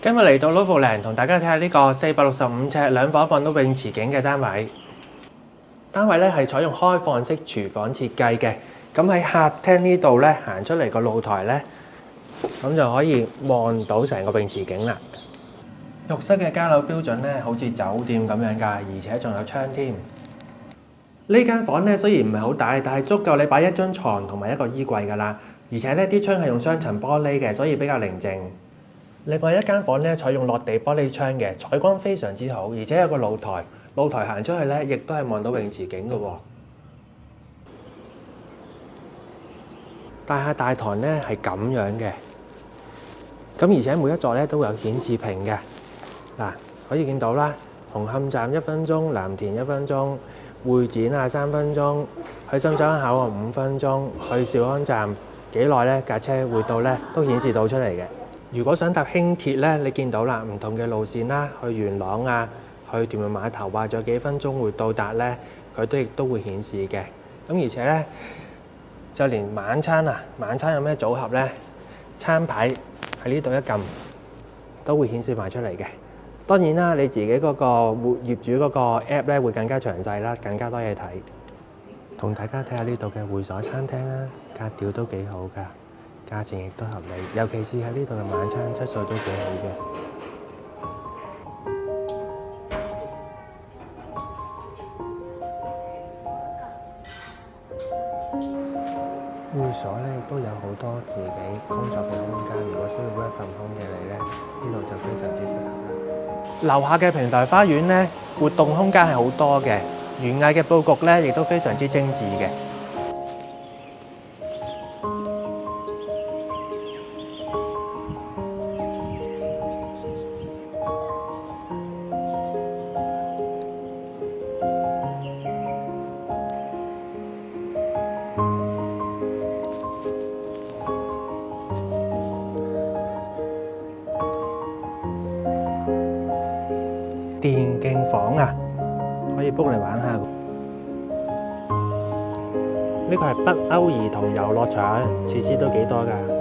今日嚟到老福蘭，同大家睇下呢個465尺兩房望到泳池景嘅單位。單位咧係採用開放式廚房設計嘅，咁喺客廳呢度咧行出嚟個露台咧，咁就可以望到成個泳池景啦。浴室嘅加樓標準咧，好似酒店咁樣㗎，而且仲有窗添。呢間房咧雖然唔係好大，但係足夠你擺一張床同埋一個衣櫃㗎啦。而且咧啲窗係用雙層玻璃嘅，所以比較寧靜。另外一間房咧採用落地玻璃窗嘅，採光非常之好，而且有個露台，露台行出去咧亦都係望到泳池景嘅喎。大廈大堂咧係咁樣嘅，咁而且每一座咧都有顯示屏嘅。嗱，可以見到啦，紅磡站1分鐘，藍田1分鐘，會展啊3分鐘，去深圳灣口岸5分鐘，去兆安站幾耐咧架車會到咧都顯示到出嚟嘅。如果想搭輕鐵咧，你見到啦，唔同嘅路線啦，去元朗啊，去屯門碼頭啊，仲有幾分鐘會到達咧，佢亦都會顯示嘅。咁而且咧，就連晚餐有咩組合咧，餐牌喺呢度一撳都會顯示埋出嚟嘅。當然啦，你自己嗰個業主嗰個 app 咧會更加詳細啦，更加多嘢睇。同大家睇下呢度嘅會所餐廳啊，格調都幾好㗎。價錢亦都合理，尤其是喺呢度嘅晚餐質素都幾好嘅。會所咧亦都有好多自己工作嘅空間，如果需要 work from home 嘅你咧，呢度就非常之適合啦。樓下嘅平台花園咧，活動空間係好多嘅，園藝嘅佈局咧亦都非常之精緻嘅。電競房啊，可以 book 嚟玩下。呢個係北歐兒童遊樂場，設施都幾多㗎。